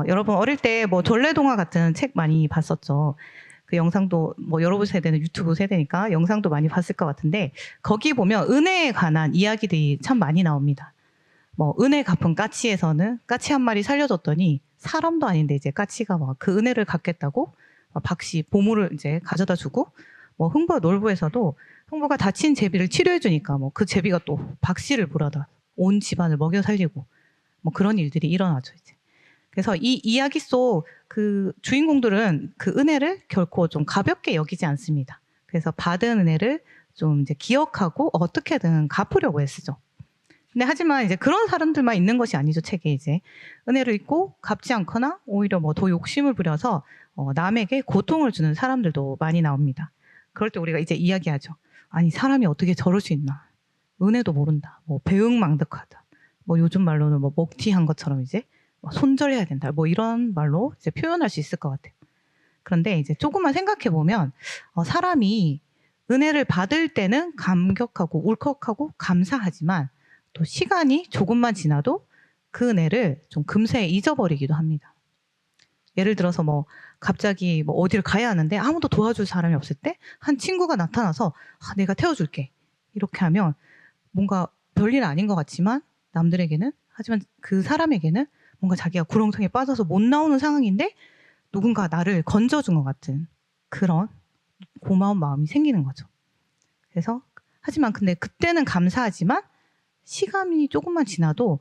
여러분 어릴 때 뭐 전래동화 같은 책 많이 봤었죠. 그 영상도 뭐 여러분 세대는 유튜브 세대니까 영상도 많이 봤을 것 같은데 거기 보면 은혜에 관한 이야기들이 참 많이 나옵니다. 뭐 은혜 갚은 까치에서는 까치 한 마리 살려줬더니 사람도 아닌데 이제 까치가 막 그 은혜를 갚겠다고 막 박씨 보물을 이제 가져다 주고 뭐 흥부 놀부에서도 흥부가 다친 제비를 치료해 주니까 뭐 그 제비가 또 박씨를 불러다 온 집안을 먹여 살리고 뭐 그런 일들이 일어나죠 이제. 그래서 이 이야기 속 그 주인공들은 그 은혜를 결코 좀 가볍게 여기지 않습니다. 그래서 받은 은혜를 좀 이제 기억하고 어떻게든 갚으려고 애쓰죠. 근데 하지만 이제 그런 사람들만 있는 것이 아니죠, 책에 이제. 은혜를 잊고 갚지 않거나 오히려 뭐 더 욕심을 부려서 남에게 고통을 주는 사람들도 많이 나옵니다. 그럴 때 우리가 이제 이야기하죠. 아니, 사람이 어떻게 저럴 수 있나. 은혜도 모른다. 뭐 배응망덕하다. 뭐 요즘 말로는 뭐 먹튀한 것처럼 이제 손절해야 된다. 뭐 이런 말로 이제 표현할 수 있을 것 같아요. 그런데 이제 조금만 생각해 보면 사람이 은혜를 받을 때는 감격하고 울컥하고 감사하지만 또 시간이 조금만 지나도 그 은혜를 좀 금세 잊어버리기도 합니다. 예를 들어서 뭐 갑자기 뭐 어디를 가야 하는데 아무도 도와줄 사람이 없을 때 한 친구가 나타나서 내가 태워줄게. 이렇게 하면 뭔가 별일 아닌 것 같지만 남들에게는 하지만 그 사람에게는 뭔가 자기가 구렁텅이에 빠져서 못 나오는 상황인데 누군가 나를 건져준 것 같은 그런 고마운 마음이 생기는 거죠. 그래서 하지만 근데 그때는 감사하지만 시간이 조금만 지나도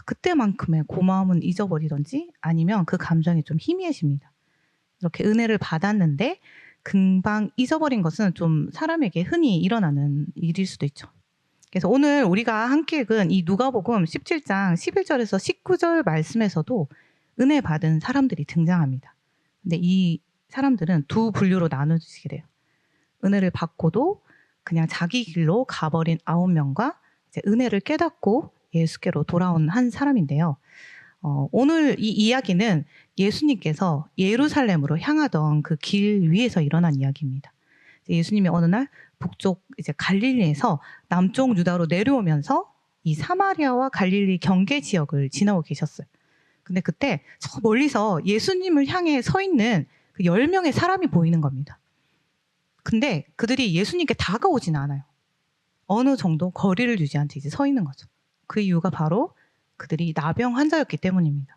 그때만큼의 고마움은 잊어버리던지 아니면 그 감정이 좀 희미해집니다. 이렇게 은혜를 받았는데 금방 잊어버린 것은 좀 사람에게 흔히 일어나는 일일 수도 있죠. 그래서 오늘 우리가 함께 읽은 이 누가복음 17장 11절에서 19절 말씀에서도 은혜 받은 사람들이 등장합니다. 근데 이 사람들은 두 분류로 나눠지게 돼요. 은혜를 받고도 그냥 자기 길로 가버린 9명과 이제 은혜를 깨닫고 예수께로 돌아온 한 사람인데요. 오늘 이 이야기는 예수님께서 예루살렘으로 향하던 그 길 위에서 일어난 이야기입니다. 예수님이 어느 날 북쪽 이제 갈릴리에서 남쪽 유다로 내려오면서 이 사마리아와 갈릴리 경계 지역을 지나고 계셨어요. 근데 그때 저 멀리서 예수님을 향해 서 있는 그 10명의 사람이 보이는 겁니다. 근데 그들이 예수님께 다가오진 않아요. 어느 정도 거리를 유지한 채 이제 서 있는 거죠. 그 이유가 바로 그들이 나병 환자였기 때문입니다.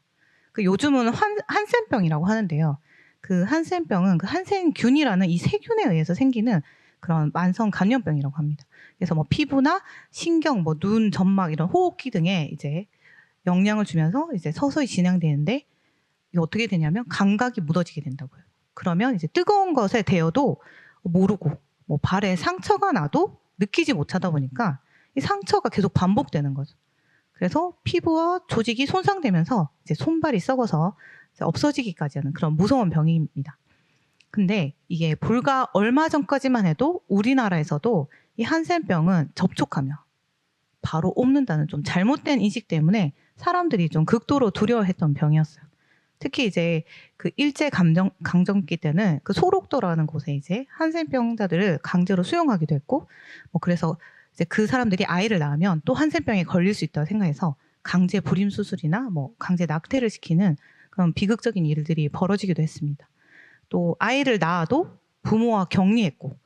그 요즘은 한센병이라고 하는데요. 그 한센병은 그 한센균이라는 이 세균에 의해서 생기는 그런 만성 감염병이라고 합니다. 그래서 뭐 피부나 신경, 뭐 눈, 점막 이런 호흡기 등에 이제 영향을 주면서 이제 서서히 진행되는데 이게 어떻게 되냐면 감각이 묻어지게 된다고요. 그러면 이제 뜨거운 것에 대어도 모르고 뭐 발에 상처가 나도 느끼지 못하다 보니까 이 상처가 계속 반복되는 거죠. 그래서 피부와 조직이 손상되면서 이제 손발이 썩어서 이제 없어지기까지 하는 그런 무서운 병입니다. 근데 이게 불과 얼마 전까지만 해도 우리나라에서도 이 한센병은 접촉하면 바로 옮는다는 좀 잘못된 인식 때문에 사람들이 좀 극도로 두려워했던 병이었어요. 특히 이제 그 일제 강점기 때는 그 소록도라는 곳에 이제 한센병자들을 강제로 수용하기도 했고, 뭐 그래서 이제 그 사람들이 아이를 낳으면 또 한센병에 걸릴 수 있다고 생각해서 강제 불임 수술이나 뭐 강제 낙태를 시키는 그런 비극적인 일들이 벌어지기도 했습니다. 또 아이를 낳아도 부모와 격리했고,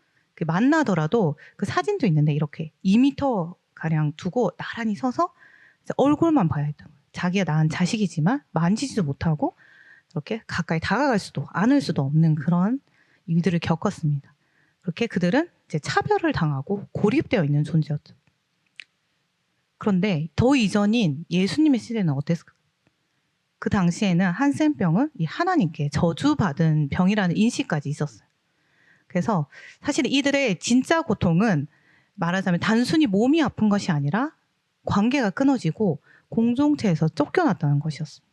만나더라도 그 사진도 있는데 이렇게 2m 가량 두고 나란히 서서 얼굴만 봐야 했던 거예요. 자기가 낳은 자식이지만 만지지도 못하고 이렇게 가까이 다가갈 수도 안을 수도 없는 그런 일들을 겪었습니다. 그렇게 그들은 이제 차별을 당하고 고립되어 있는 존재였죠. 그런데 더 이전인 예수님의 시대는 어땠을까요? 그 당시에는 한센병은 이 하나님께 저주받은 병이라는 인식까지 있었어요. 그래서 사실 이들의 진짜 고통은 말하자면 단순히 몸이 아픈 것이 아니라 관계가 끊어지고 공동체에서 쫓겨났다는 것이었습니다.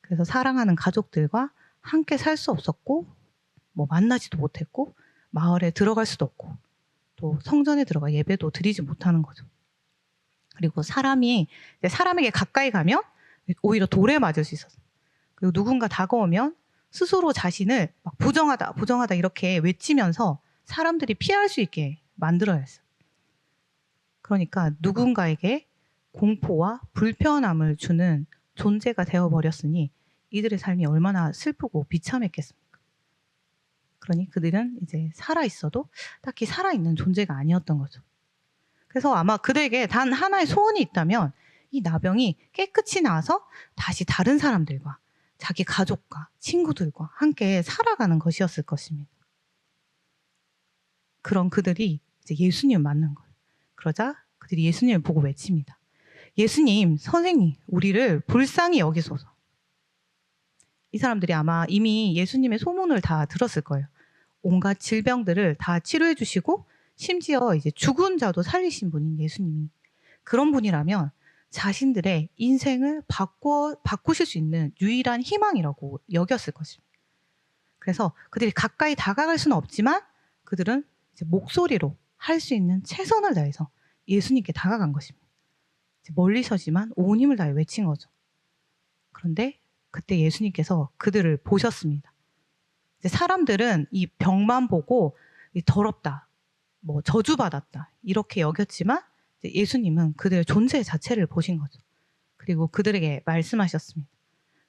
그래서 사랑하는 가족들과 함께 살 수 없었고 뭐 만나지도 못했고 마을에 들어갈 수도 없고 또 성전에 들어가 예배도 드리지 못하는 거죠. 그리고 사람에게 가까이 가면 오히려 돌에 맞을 수 있었어요. 그리고 누군가 다가오면 스스로 자신을 막 부정하다, 부정하다 이렇게 외치면서 사람들이 피할 수 있게 만들어야 했어요. 그러니까 누군가에게 공포와 불편함을 주는 존재가 되어버렸으니 이들의 삶이 얼마나 슬프고 비참했겠습니까? 그러니 그들은 이제 살아 있어도 딱히 살아 있는 존재가 아니었던 거죠. 그래서 아마 그들에게 단 하나의 소원이 있다면 이 나병이 깨끗이 나아서 다시 다른 사람들과 자기 가족과 친구들과 함께 살아가는 것이었을 것입니다. 그런 그들이 이제 예수님을 만난 거예요. 그러자 그들이 예수님을 보고 외칩니다. 예수님, 선생님, 우리를 불쌍히 여기소서. 이 사람들이 아마 이미 예수님의 소문을 다 들었을 거예요. 온갖 질병들을 다 치료해 주시고 심지어 이제 죽은 자도 살리신 분인 예수님이 그런 분이라면 자신들의 인생을 바꾸실 수 있는 유일한 희망이라고 여겼을 것입니다. 그래서 그들이 가까이 다가갈 수는 없지만 그들은 이제 목소리로 할 수 있는 최선을 다해서 예수님께 다가간 것입니다. 멀리서지만 온 힘을 다해 외친 거죠. 그런데 그때 예수님께서 그들을 보셨습니다. 이제 사람들은 이 병만 보고 더럽다, 뭐 저주받았다 이렇게 여겼지만 예수님은 그들의 존재 자체를 보신 거죠. 그리고 그들에게 말씀하셨습니다.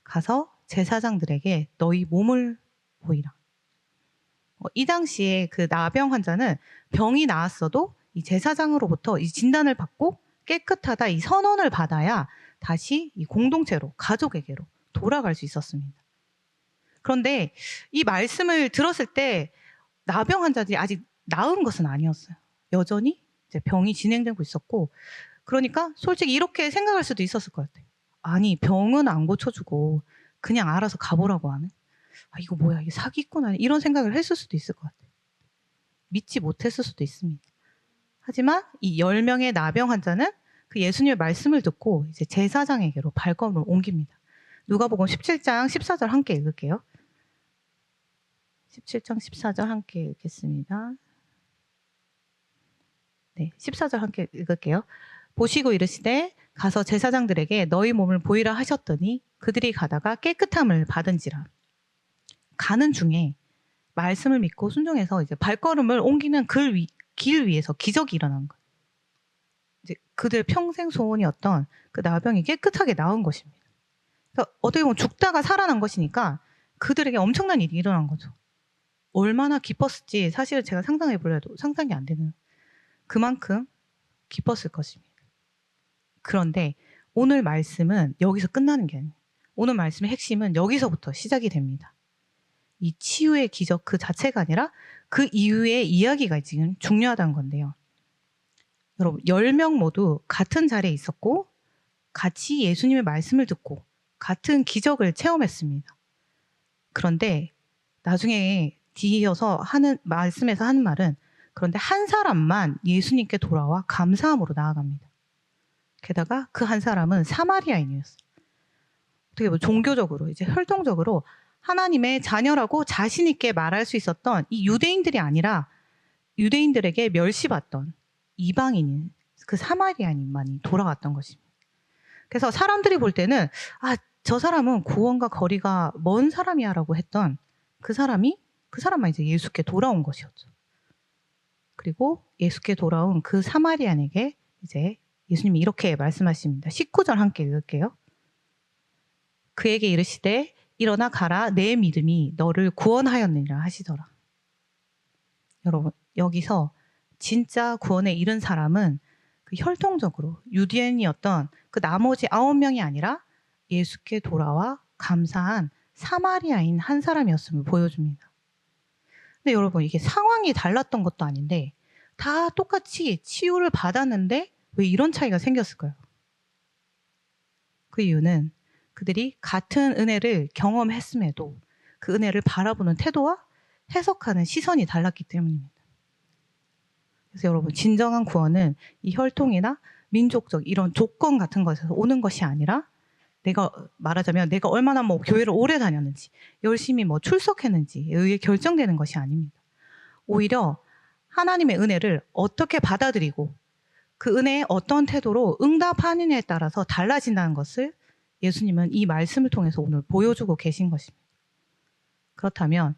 가서 제사장들에게 너희 몸을 보이라. 이 당시에 그 나병 환자는 병이 나았어도 이 제사장으로부터 이 진단을 받고 깨끗하다 이 선언을 받아야 다시 이 공동체로 가족에게로 돌아갈 수 있었습니다. 그런데 이 말씀을 들었을 때 나병 환자들이 아직 나은 것은 아니었어요. 여전히 이제 병이 진행되고 있었고 그러니까 솔직히 이렇게 생각할 수도 있었을 것 같아요. 아니 병은 안 고쳐주고 그냥 알아서 가보라고 하네. 아 이거 뭐야 이게 사기꾼 아니야 이런 생각을 했을 수도 있을 것 같아요. 믿지 못했을 수도 있습니다. 하지만 이 10명의 나병 환자는 그 예수님의 말씀을 듣고 이제 제사장에게로 발걸음을 옮깁니다. 누가복음 17장 14절 함께 읽을게요. 17장 14절 함께 읽겠습니다. 네, 14절 함께 읽을게요. 보시고 이르시되 가서 제사장들에게 너희 몸을 보이라 하셨더니 그들이 가다가 깨끗함을 받은지라. 가는 중에 말씀을 믿고 순종해서 이제 발걸음을 옮기는 길 위에서 기적이 일어난 거예요. 이제 그들 평생 소원이었던 그 나병이 깨끗하게 나은 것입니다. 그러니까 어떻게 보면 죽다가 살아난 것이니까 그들에게 엄청난 일이 일어난 거죠. 얼마나 기뻤을지 사실은 제가 상상해 보려도 상상이 안 되는 그만큼 기뻤을 것입니다. 그런데 오늘 말씀은 여기서 끝나는 게 아니에요. 오늘 말씀의 핵심은 여기서부터 시작이 됩니다. 이 치유의 기적 그 자체가 아니라 그 이후의 이야기가 지금 중요하다는 건데요. 여러분 10명 모두 같은 자리에 있었고 같이 예수님의 말씀을 듣고 같은 기적을 체험했습니다. 그런데 나중에 뒤이어서 하는 말씀에서 하는 말은 그런데 한 사람만 예수님께 돌아와 감사함으로 나아갑니다. 게다가 그 한 사람은 사마리아인이었어요. 어떻게 보면 종교적으로 이제 혈통적으로 하나님의 자녀라고 자신 있게 말할 수 있었던 이 유대인들이 아니라 유대인들에게 멸시받던 이방인인 그 사마리아인만이 돌아갔던 것입니다. 그래서 사람들이 볼 때는 아, 저 사람은 구원과 거리가 먼 사람이야라고 했던 그 사람만 이제 예수께 돌아온 것이었죠. 그리고 예수께 돌아온 그 사마리아인에게 이제 예수님이 이렇게 말씀하십니다. 19절 함께 읽을게요. 그에게 이르시되 일어나 가라 내 믿음이 너를 구원하였느니라 하시더라. 여러분 여기서 진짜 구원에 이른 사람은 그 혈통적으로 유대인이었던 그 나머지 9명이 아니라 예수께 돌아와 감사한 사마리아인 한 사람이었음을 보여줍니다. 근데 여러분 이게 상황이 달랐던 것도 아닌데 다 똑같이 치유를 받았는데 왜 이런 차이가 생겼을까요? 그 이유는 그들이 같은 은혜를 경험했음에도 그 은혜를 바라보는 태도와 해석하는 시선이 달랐기 때문입니다. 그래서 여러분 진정한 구원은 이 혈통이나 민족적 이런 조건 같은 것에서 오는 것이 아니라 내가 말하자면 내가 얼마나 뭐 교회를 오래 다녔는지 열심히 뭐 출석했는지에 의해 결정되는 것이 아닙니다. 오히려 하나님의 은혜를 어떻게 받아들이고 그 은혜에 어떤 태도로 응답하느냐에 따라서 달라진다는 것을 예수님은 이 말씀을 통해서 오늘 보여주고 계신 것입니다. 그렇다면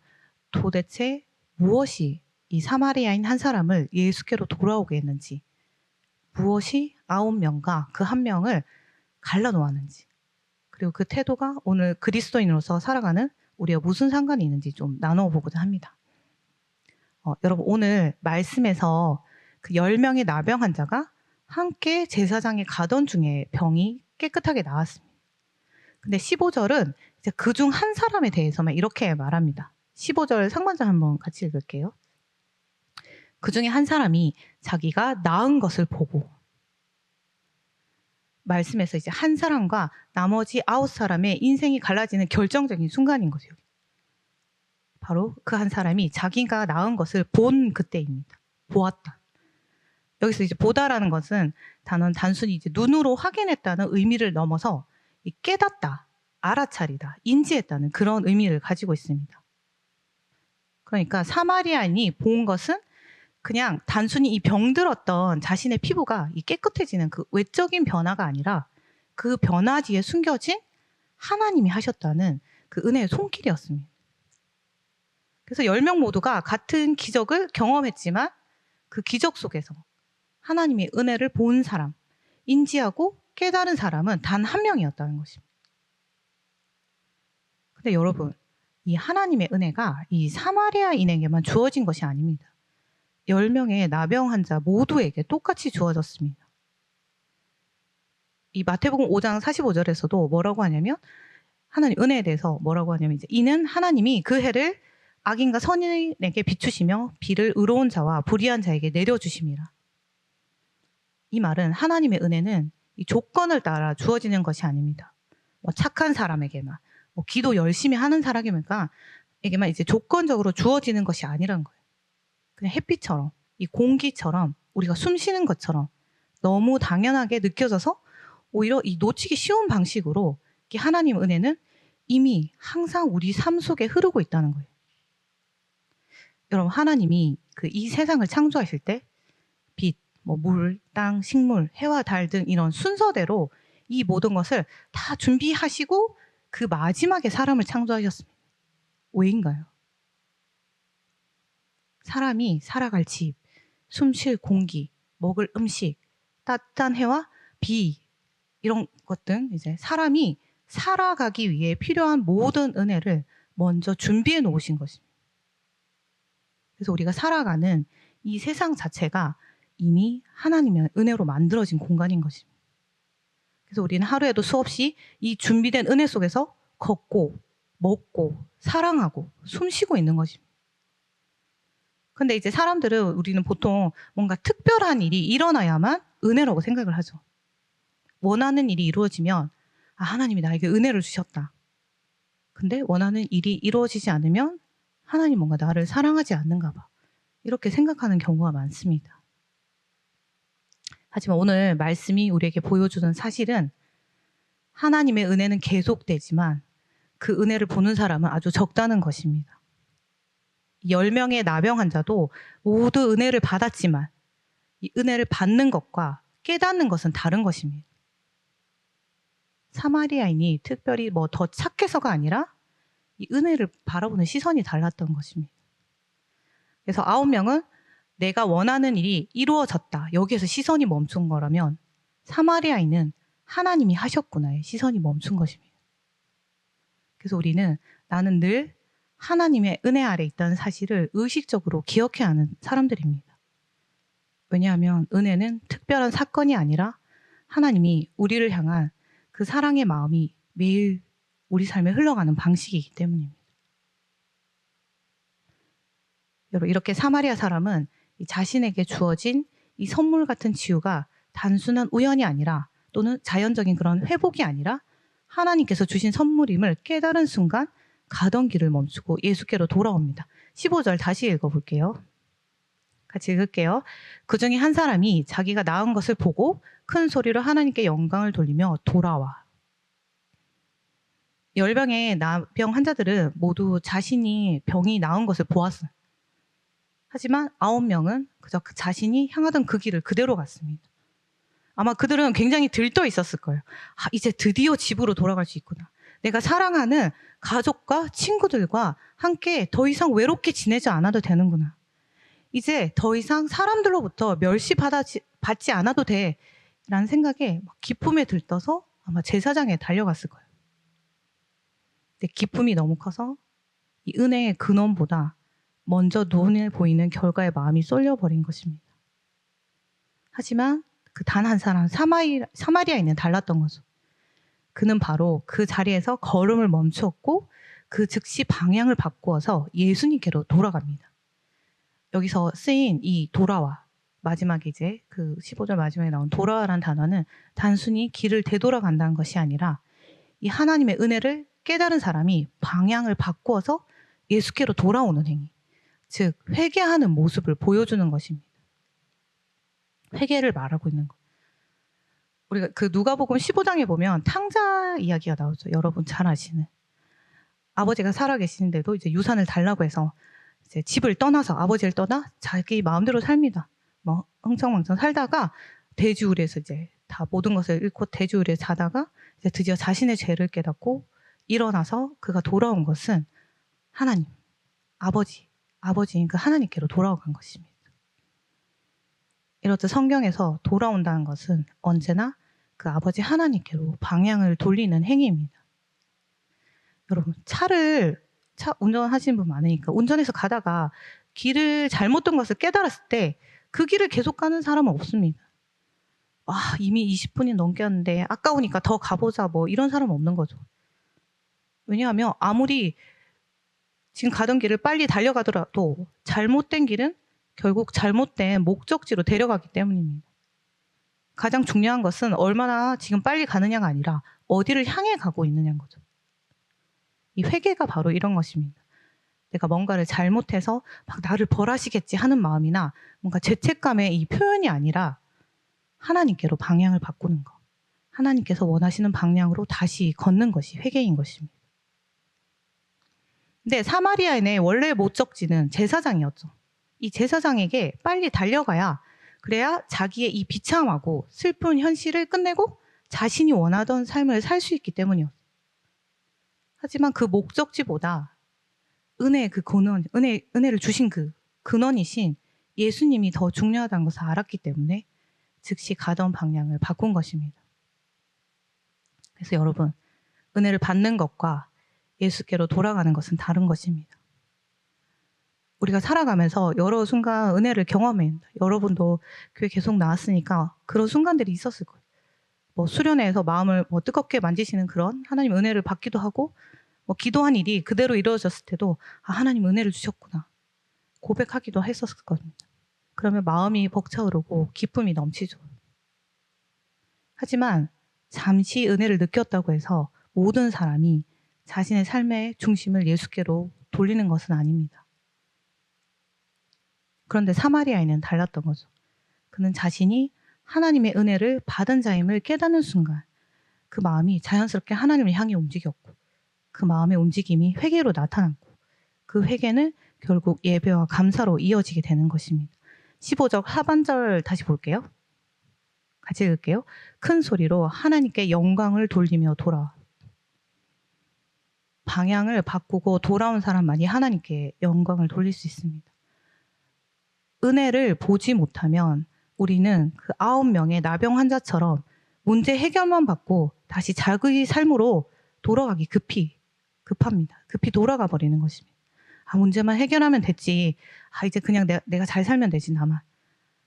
도대체 무엇이 이 사마리아인 한 사람을 예수께로 돌아오게 했는지 무엇이 9명과 그 한 명을 갈라놓았는지 그리고 그 태도가 오늘 그리스도인으로서 살아가는 우리와 무슨 상관이 있는지 좀 나눠 보고자 합니다. 여러분 오늘 말씀에서 그 10명의 나병 환자가 함께 제사장에 가던 중에 병이 깨끗하게 나았습니다. 근데 15절은 이제 그중 한 사람에 대해서만 이렇게 말합니다. 15절 상반절 한번 같이 읽을게요. 그 중에 한 사람이 자기가 나은 것을 보고, 말씀에서 이제 한 사람과 나머지 9사람의 인생이 갈라지는 결정적인 순간인 거죠. 바로 그 한 사람이 자기가 나은 것을 본 그때입니다. 보았다. 여기서 이제 보다라는 것은 단어는 단순히 이제 눈으로 확인했다는 의미를 넘어서 깨닫다, 알아차리다, 인지했다는 그런 의미를 가지고 있습니다. 그러니까 사마리아인이 본 것은 그냥 단순히 이 병들었던 자신의 피부가 이 깨끗해지는 그 외적인 변화가 아니라 그 변화 뒤에 숨겨진 하나님이 하셨다는 그 은혜의 손길이었습니다. 그래서 10명 모두가 같은 기적을 경험했지만 그 기적 속에서 하나님의 은혜를 본 사람, 인지하고 깨달은 사람은 단 한 명이었다는 것입니다. 근데 여러분, 이 하나님의 은혜가 이 사마리아인에게만 주어진 것이 아닙니다. 10명의 나병 환자 모두에게 똑같이 주어졌습니다. 이 마태복음 5장 45절에서도 뭐라고 하냐면, 하나님 은혜에 대해서 뭐라고 하냐면, 이제 이는 하나님이 그 해를 악인과 선인에게 비추시며 비를 의로운 자와 불의한 자에게 내려주심이라. 이 말은 하나님의 은혜는 이 조건을 따라 주어지는 것이 아닙니다. 착한 사람에게만, 기도 열심히 하는 사람에게만 이제 조건적으로 주어지는 것이 아니라는 거예요. 그냥 햇빛처럼, 이 공기처럼, 우리가 숨 쉬는 것처럼 너무 당연하게 느껴져서 오히려 이 놓치기 쉬운 방식으로 이 하나님 은혜는 이미 항상 우리 삶 속에 흐르고 있다는 거예요. 여러분, 하나님이 이 세상을 창조하실 때 빛, 물, 땅, 식물, 해와 달 등 이런 순서대로 이 모든 것을 다 준비하시고 그 마지막에 사람을 창조하셨습니다. 왜인가요? 사람이 살아갈 집, 숨 쉴 공기, 먹을 음식, 따뜻한 해와 비 이런 것들 이제 사람이 살아가기 위해 필요한 모든 은혜를 먼저 준비해 놓으신 것입니다. 그래서 우리가 살아가는 이 세상 자체가 이미 하나님의 은혜로 만들어진 공간인 것입니다. 그래서 우리는 하루에도 수없이 이 준비된 은혜 속에서 걷고, 먹고, 사랑하고, 숨 쉬고 있는 것입니다. 근데 이제 사람들은 우리는 보통 뭔가 특별한 일이 일어나야만 은혜라고 생각을 하죠. 원하는 일이 이루어지면 하나님이 나에게 은혜를 주셨다. 근데 원하는 일이 이루어지지 않으면 하나님 뭔가 나를 사랑하지 않는가 봐. 이렇게 생각하는 경우가 많습니다. 하지만 오늘 말씀이 우리에게 보여주는 사실은 하나님의 은혜는 계속되지만 그 은혜를 보는 사람은 아주 적다는 것입니다. 10명의 나병 환자도 모두 은혜를 받았지만 이 은혜를 받는 것과 깨닫는 것은 다른 것입니다. 사마리아인이 특별히 더 착해서가 아니라 이 은혜를 바라보는 시선이 달랐던 것입니다. 그래서 9명은 내가 원하는 일이 이루어졌다. 여기에서 시선이 멈춘 거라면 사마리아인은 하나님이 하셨구나의 시선이 멈춘 것입니다. 그래서 우리는 나는 늘 하나님의 은혜 아래 있다는 사실을 의식적으로 기억해야 하는 사람들입니다. 왜냐하면 은혜는 특별한 사건이 아니라 하나님이 우리를 향한 그 사랑의 마음이 매일 우리 삶에 흘러가는 방식이기 때문입니다. 여러분, 이렇게 사마리아 사람은 자신에게 주어진 이 선물 같은 치유가 단순한 우연이 아니라 또는 자연적인 그런 회복이 아니라 하나님께서 주신 선물임을 깨달은 순간 가던 길을 멈추고 예수께로 돌아옵니다. 15절 다시 읽어볼게요. 같이 읽을게요. 그 중에 한 사람이 자기가 나은 것을 보고 큰 소리로 하나님께 영광을 돌리며 돌아와. 10명의 나병 환자들은 모두 자신이 병이 나은 것을 보았어요. 하지만 9명은 그저 자신이 향하던 그 길을 그대로 갔습니다. 아마 그들은 굉장히 들떠 있었을 거예요. 이제 드디어 집으로 돌아갈 수 있구나. 내가 사랑하는 가족과 친구들과 함께 더 이상 외롭게 지내지 않아도 되는구나. 이제 더 이상 사람들로부터 멸시받지 않아도 돼. 라는 생각에 기쁨에 들떠서 아마 제사장에 달려갔을 거예요. 근데 기쁨이 너무 커서 이 은혜의 근원보다 먼저 눈에 보이는 결과에 마음이 쏠려버린 것입니다. 하지만 그 단 한 사람 사마리아인은 달랐던 거죠. 그는 바로 그 자리에서 걸음을 멈추었고 그 즉시 방향을 바꾸어서 예수님께로 돌아갑니다. 여기서 쓰인 이 돌아와, 마지막에 이제 그 15절 마지막에 나온 돌아와라는 단어는 단순히 길을 되돌아간다는 것이 아니라 이 하나님의 은혜를 깨달은 사람이 방향을 바꾸어서 예수께로 돌아오는 행위, 즉 회개하는 모습을 보여주는 것입니다. 회개를 말하고 있는 것. 우리가 그 누가복음 15장에 보면 탕자 이야기가 나오죠. 여러분 잘 아시는. 아버지가 살아계시는데도 이제 유산을 달라고 해서 이제 집을 떠나서 아버지를 떠나 자기 마음대로 삽니다. 뭐 흥청망청 살다가 돼지우리에서 이제 다 모든 것을 잃고 돼지우리에 자다가 이제 드디어 자신의 죄를 깨닫고 일어나서 그가 돌아온 것은 하나님, 아버지인 그 하나님께로 돌아간 것입니다. 이렇듯 성경에서 돌아온다는 것은 언제나 그 아버지 하나님께로 방향을 돌리는 행위입니다. 여러분, 차 운전하시는 분 많으니까 운전해서 가다가 길을 잘못 든 것을 깨달았을 때 그 길을 계속 가는 사람은 없습니다. 이미 20분이 넘겼는데 아까우니까 더 가보자 뭐 이런 사람은 없는 거죠. 왜냐하면 아무리 지금 가던 길을 빨리 달려가더라도 잘못된 길은 결국 잘못된 목적지로 데려가기 때문입니다. 가장 중요한 것은 얼마나 지금 빨리 가느냐가 아니라 어디를 향해 가고 있느냐인 거죠. 이 회개가 바로 이런 것입니다. 내가 뭔가를 잘못해서 막 나를 벌하시겠지 하는 마음이나 뭔가 죄책감의 이 표현이 아니라 하나님께로 방향을 바꾸는 것. 하나님께서 원하시는 방향으로 다시 걷는 것이 회개인 것입니다. 근데 사마리아인의 원래 목적지는 제사장이었죠. 이 제사장에게 빨리 달려가야 그래야 자기의 이 비참하고 슬픈 현실을 끝내고 자신이 원하던 삶을 살 수 있기 때문이었어요. 하지만 그 목적지보다 은혜의 그 근원, 은혜를 주신 그 근원이신 예수님이 더 중요하다는 것을 알았기 때문에 즉시 가던 방향을 바꾼 것입니다. 그래서 여러분, 은혜를 받는 것과 예수께로 돌아가는 것은 다른 것입니다. 우리가 살아가면서 여러 순간 은혜를 경험해요. 여러분도 교회 계속 나왔으니까 그런 순간들이 있었을 거예요. 뭐 수련회에서 마음을 뜨겁게 만지시는 그런 하나님 은혜를 받기도 하고, 기도한 일이 그대로 이루어졌을 때도 하나님 은혜를 주셨구나 고백하기도 했었을 겁니다. 그러면 마음이 벅차오르고 기쁨이 넘치죠. 하지만 잠시 은혜를 느꼈다고 해서 모든 사람이 자신의 삶의 중심을 예수께로 돌리는 것은 아닙니다. 그런데 사마리아인은 달랐던 거죠. 그는 자신이 하나님의 은혜를 받은 자임을 깨닫는 순간 그 마음이 자연스럽게 하나님을 향해 움직였고, 그 마음의 움직임이 회개로 나타났고, 그 회개는 결국 예배와 감사로 이어지게 되는 것입니다. 15절 하반절 다시 볼게요. 같이 읽을게요. 큰 소리로 하나님께 영광을 돌리며 돌아와. 방향을 바꾸고 돌아온 사람만이 하나님께 영광을 돌릴 수 있습니다. 은혜를 보지 못하면 우리는 그 9명의 나병 환자처럼 문제 해결만 받고 다시 자기의 삶으로 돌아가기 급합니다. 급히 돌아가 버리는 것입니다. 문제만 해결하면 됐지. 이제 그냥 내가 잘 살면 되지 나만.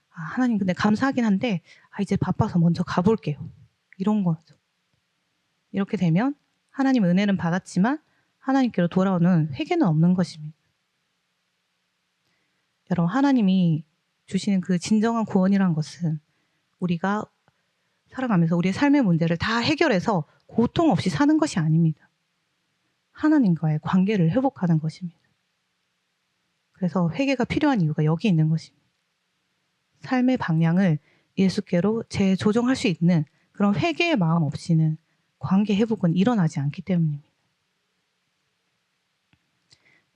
하나님 근데 감사하긴 한데 이제 바빠서 먼저 가볼게요. 이런 거죠. 이렇게 되면 하나님 은혜는 받았지만 하나님께로 돌아오는 회개는 없는 것입니다. 여러분, 하나님이 주시는 그 진정한 구원이란 것은 우리가 살아가면서 우리의 삶의 문제를 다 해결해서 고통 없이 사는 것이 아닙니다. 하나님과의 관계를 회복하는 것입니다. 그래서 회개가 필요한 이유가 여기 있는 것입니다. 삶의 방향을 예수께로 재조정할 수 있는 그런 회개의 마음 없이는 관계 회복은 일어나지 않기 때문입니다.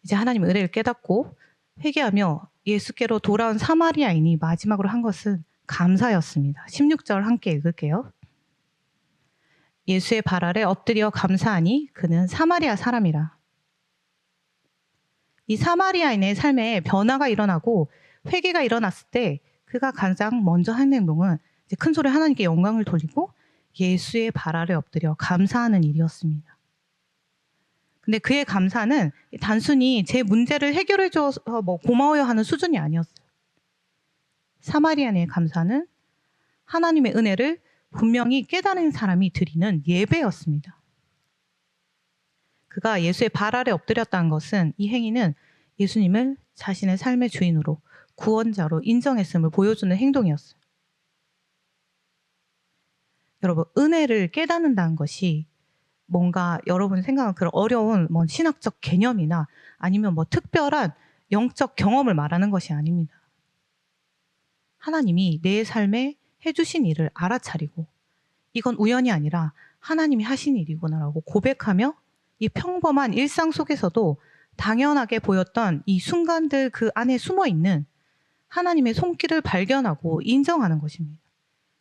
이제 하나님 은혜를 깨닫고 회개하며 예수께로 돌아온 사마리아인이 마지막으로 한 것은 감사였습니다. 16절 함께 읽을게요. 예수의 발 아래 엎드려 감사하니 그는 사마리아 사람이라. 이 사마리아인의 삶에 변화가 일어나고 회개가 일어났을 때 그가 가장 먼저 한 행동은 이제 큰 소리 하나님께 영광을 돌리고 예수의 발 아래 엎드려 감사하는 일이었습니다. 근데 그의 감사는 단순히 제 문제를 해결해 줘서 뭐 고마워요 하는 수준이 아니었어요. 사마리아인의 감사는 하나님의 은혜를 분명히 깨달은 사람이 드리는 예배였습니다. 그가 예수의 발 아래 엎드렸다는 것은, 이 행위는 예수님을 자신의 삶의 주인으로, 구원자로 인정했음을 보여주는 행동이었어요. 여러분, 은혜를 깨닫는다는 것이 뭔가 여러분이 생각하는 그런 어려운 뭐 신학적 개념이나 아니면 뭐 특별한 영적 경험을 말하는 것이 아닙니다. 하나님이 내 삶에 해주신 일을 알아차리고 이건 우연이 아니라 하나님이 하신 일이구나라고 고백하며 이 평범한 일상 속에서도 당연하게 보였던 이 순간들 그 안에 숨어있는 하나님의 손길을 발견하고 인정하는 것입니다.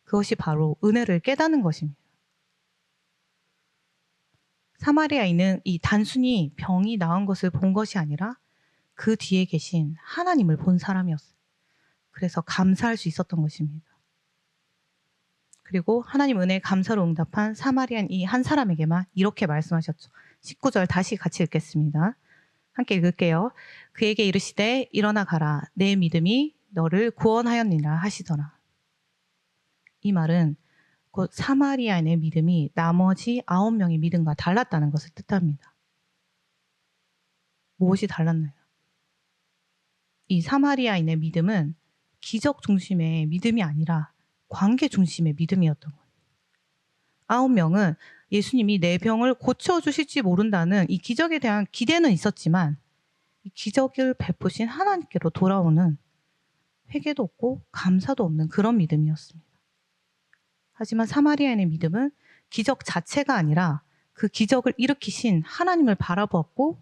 그것이 바로 은혜를 깨닫는 것입니다. 사마리아인은 이 단순히 병이 나은 것을 본 것이 아니라 그 뒤에 계신 하나님을 본 사람이었어요. 그래서 감사할 수 있었던 것입니다. 그리고 하나님 은혜에 감사로 응답한 사마리아인 이 한 사람에게만 이렇게 말씀하셨죠. 19절 다시 같이 읽겠습니다. 함께 읽을게요. 그에게 이르시되 일어나 가라. 내 믿음이 너를 구원하였느니라 하시더라. 이 말은 곧 사마리아인의 믿음이 나머지 9명의 믿음과 달랐다는 것을 뜻합니다. 무엇이 달랐나요? 이 사마리아인의 믿음은 기적 중심의 믿음이 아니라 관계 중심의 믿음이었던 거예요. 9명은 예수님이 내 병을 고쳐주실지 모른다는 이 기적에 대한 기대는 있었지만 이 기적을 베푸신 하나님께로 돌아오는 회개도 없고 감사도 없는 그런 믿음이었습니다. 하지만 사마리아인의 믿음은 기적 자체가 아니라 그 기적을 일으키신 하나님을 바라보았고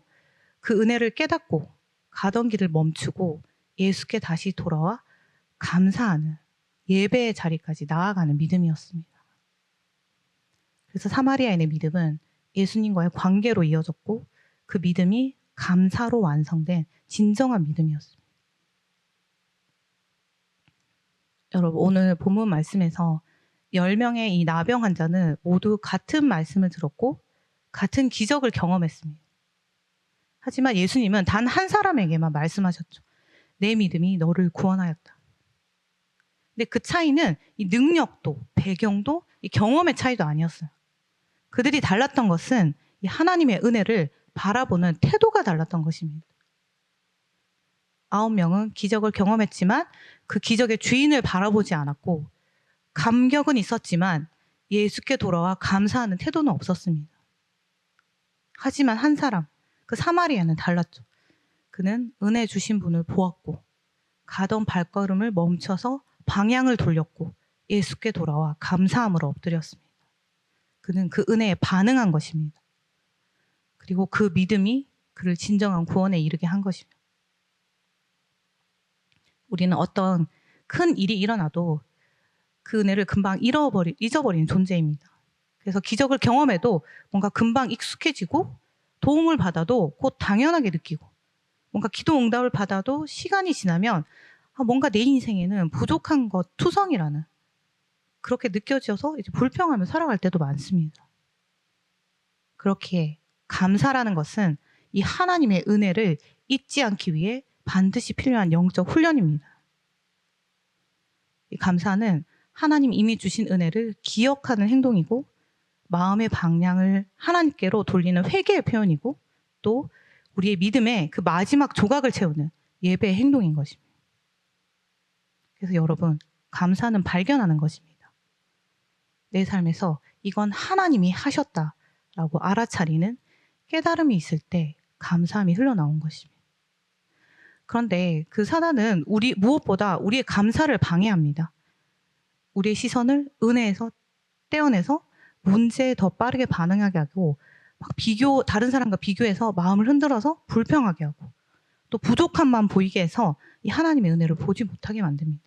그 은혜를 깨닫고 가던 길을 멈추고 예수께 다시 돌아와 감사하는 예배의 자리까지 나아가는 믿음이었습니다. 그래서 사마리아인의 믿음은 예수님과의 관계로 이어졌고 그 믿음이 감사로 완성된 진정한 믿음이었습니다. 여러분, 오늘 본문 말씀에서 10명의 이 나병 환자는 모두 같은 말씀을 들었고 같은 기적을 경험했습니다. 하지만 예수님은 단 한 사람에게만 말씀하셨죠. 내 믿음이 너를 구원하였다. 근데 그 차이는 이 능력도 배경도 이 경험의 차이도 아니었어요. 그들이 달랐던 것은 이 하나님의 은혜를 바라보는 태도가 달랐던 것입니다. 9명은 기적을 경험했지만 그 기적의 주인을 바라보지 않았고 감격은 있었지만 예수께 돌아와 감사하는 태도는 없었습니다. 하지만 한 사람, 그 사마리아는 달랐죠. 그는 은혜 주신 분을 보았고 가던 발걸음을 멈춰서 방향을 돌렸고 예수께 돌아와 감사함으로 엎드렸습니다. 그는 그 은혜에 반응한 것입니다. 그리고 그 믿음이 그를 진정한 구원에 이르게 한 것입니다. 우리는 어떤 큰 일이 일어나도 그 은혜를 금방 잊어버리는 존재입니다. 그래서 기적을 경험해도 뭔가 금방 익숙해지고 도움을 받아도 곧 당연하게 느끼고 뭔가 기도 응답을 받아도 시간이 지나면 뭔가 내 인생에는 부족한 것 투성이라는 그렇게 느껴져서 이제 불평하며 살아갈 때도 많습니다. 그렇게 감사라는 것은 이 하나님의 은혜를 잊지 않기 위해 반드시 필요한 영적 훈련입니다. 이 감사는 하나님 이미 주신 은혜를 기억하는 행동이고 마음의 방향을 하나님께로 돌리는 회개의 표현이고 또 우리의 믿음의 그 마지막 조각을 채우는 예배의 행동인 것입니다. 그래서 여러분, 감사는 발견하는 것입니다. 내 삶에서 이건 하나님이 하셨다라고 알아차리는 깨달음이 있을 때 감사함이 흘러나온 것입니다. 그런데 그 사단은 무엇보다 우리의 감사를 방해합니다. 우리의 시선을 은혜에서 떼어내서 문제에 더 빠르게 반응하게 하고 막 다른 사람과 비교해서 마음을 흔들어서 불평하게 하고 또 부족함만 보이게 해서 이 하나님의 은혜를 보지 못하게 만듭니다.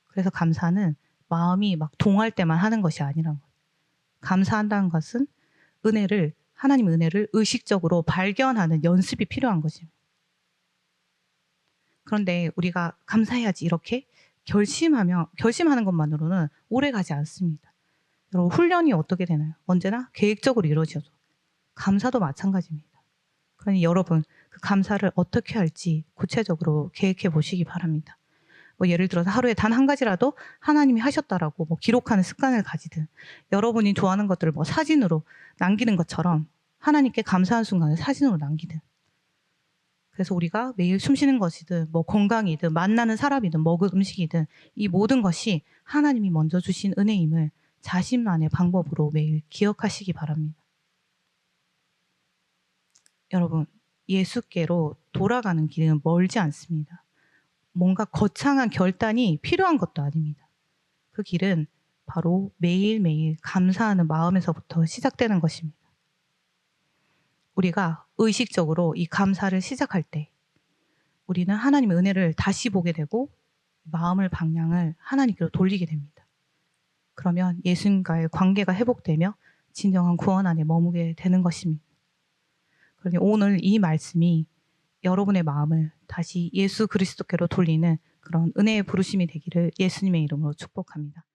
그래서 감사는 마음이 막 동할 때만 하는 것이 아니란 거예요. 감사한다는 것은 하나님의 은혜를 의식적으로 발견하는 연습이 필요한 것입니다. 그런데 우리가 감사해야지 이렇게 결심하는 것만으로는 오래 가지 않습니다. 여러분, 훈련이 어떻게 되나요? 언제나 계획적으로 이루어져요. 감사도 마찬가지입니다. 그러니 여러분 그 감사를 어떻게 할지 구체적으로 계획해 보시기 바랍니다. 뭐 예를 들어서 하루에 단 한 가지라도 하나님이 하셨다라고 뭐 기록하는 습관을 가지든, 여러분이 좋아하는 것들을 뭐 사진으로 남기는 것처럼 하나님께 감사한 순간을 사진으로 남기든. 그래서 우리가 매일 숨쉬는 것이든 뭐 건강이든 만나는 사람이든 먹은 음식이든 이 모든 것이 하나님이 먼저 주신 은혜임을 자신만의 방법으로 매일 기억하시기 바랍니다. 여러분, 예수께로 돌아가는 길은 멀지 않습니다. 뭔가 거창한 결단이 필요한 것도 아닙니다. 그 길은 바로 매일매일 감사하는 마음에서부터 시작되는 것입니다. 우리가 의식적으로 이 감사를 시작할 때 우리는 하나님의 은혜를 다시 보게 되고 마음을 방향을 하나님께로 돌리게 됩니다. 그러면 예수님과의 관계가 회복되며 진정한 구원 안에 머무게 되는 것입니다. 그러니 오늘 이 말씀이 여러분의 마음을 다시 예수 그리스도께로 돌리는 그런 은혜의 부르심이 되기를 예수님의 이름으로 축복합니다.